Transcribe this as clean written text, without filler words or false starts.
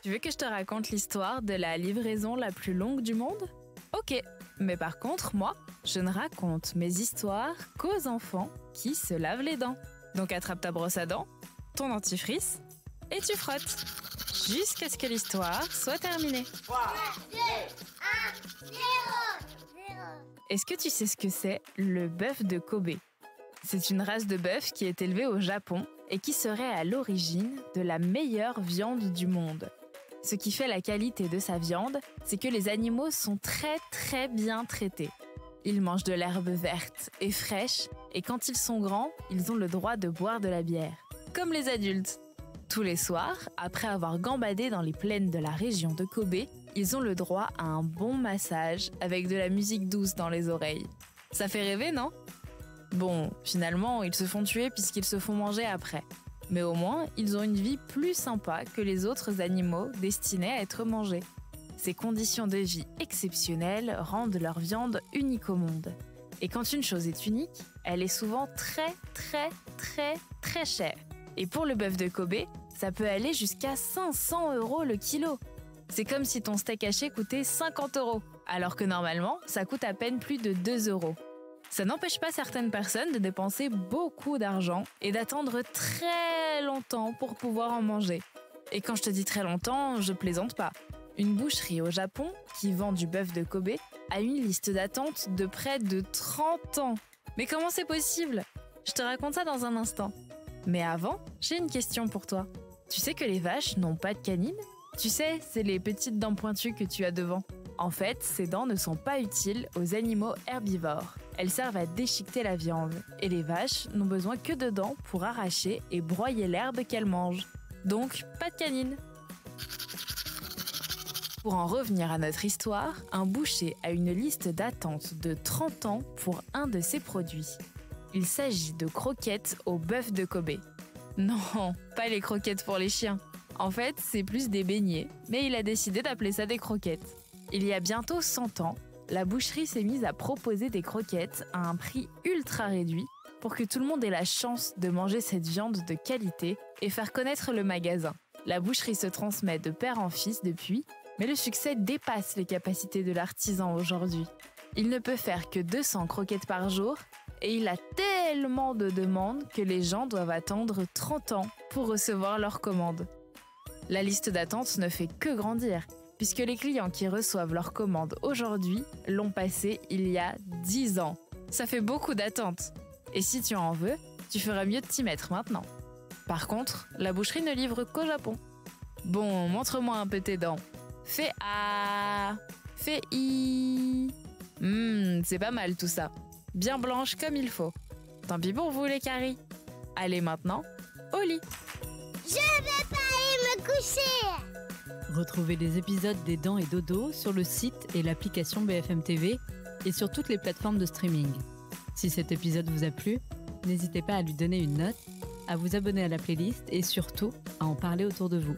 Tu veux que je te raconte l'histoire de la livraison la plus longue du monde? Ok, mais par contre, moi, je ne raconte mes histoires qu'aux enfants qui se lavent les dents. Donc attrape ta brosse à dents, ton dentifrice, et tu frottes. Jusqu'à ce que l'histoire soit terminée. 3, 2, 1, 0. Est-ce que tu sais ce que c'est le bœuf de Kobe? C'est une race de bœuf qui est élevée au Japon et qui serait à l'origine de la meilleure viande du monde. Ce qui fait la qualité de sa viande, c'est que les animaux sont très bien traités. Ils mangent de l'herbe verte et fraîche, et quand ils sont grands, ils ont le droit de boire de la bière. Comme les adultes. Tous les soirs, après avoir gambadé dans les plaines de la région de Kobe, ils ont le droit à un bon massage avec de la musique douce dans les oreilles. Ça fait rêver, non? Bon, finalement, ils se font tuer puisqu'ils se font manger après. Mais au moins, ils ont une vie plus sympa que les autres animaux destinés à être mangés. Ces conditions de vie exceptionnelles rendent leur viande unique au monde. Et quand une chose est unique, elle est souvent très chère. Et pour le bœuf de Kobe, ça peut aller jusqu'à 500 € le kilo. C'est comme si ton steak haché coûtait 50 €, alors que normalement, ça coûte à peine plus de 2 €. Ça n'empêche pas certaines personnes de dépenser beaucoup d'argent et d'attendre très longtemps pour pouvoir en manger. Et quand je te dis très longtemps, je plaisante pas. Une boucherie au Japon, qui vend du bœuf de Kobe, a une liste d'attente de près de 30 ans. Mais comment c'est possible? Je te raconte ça dans un instant. Mais avant, j'ai une question pour toi. Tu sais que les vaches n'ont pas de canines? Tu sais, c'est les petites dents pointues que tu as devant. En fait, ces dents ne sont pas utiles aux animaux herbivores. Elles servent à déchiqueter la viande. Et les vaches n'ont besoin que de dents pour arracher et broyer l'herbe qu'elles mangent. Donc, pas de canines. Pour en revenir à notre histoire, un boucher a une liste d'attente de 30 ans pour un de ses produits. Il s'agit de croquettes au bœuf de Kobe. Non, pas les croquettes pour les chiens. En fait, c'est plus des beignets, mais il a décidé d'appeler ça des croquettes. Il y a bientôt 100 ans, la boucherie s'est mise à proposer des croquettes à un prix ultra réduit pour que tout le monde ait la chance de manger cette viande de qualité et faire connaître le magasin. La boucherie se transmet de père en fils depuis, mais le succès dépasse les capacités de l'artisan aujourd'hui. Il ne peut faire que 200 croquettes par jour et il a tellement de demandes que les gens doivent attendre 30 ans pour recevoir leur commande. La liste d'attente ne fait que grandir, puisque les clients qui reçoivent leur commande aujourd'hui l'ont passée il y a 10 ans. Ça fait beaucoup d'attentes. Et si tu en veux, tu feras mieux de t'y mettre maintenant. Par contre, la boucherie ne livre qu'au Japon. Bon, montre-moi un peu tes dents. Fais A, fais I. C'est pas mal tout ça. Bien blanche comme il faut. Tant pis pour vous les caries. Allez maintenant, au lit. Je vais pas aller me coucher. Retrouvez les épisodes des Dents et Dodo sur le site et l'application BFM TV et sur toutes les plateformes de streaming. Si cet épisode vous a plu, n'hésitez pas à lui donner une note, à vous abonner à la playlist et surtout à en parler autour de vous.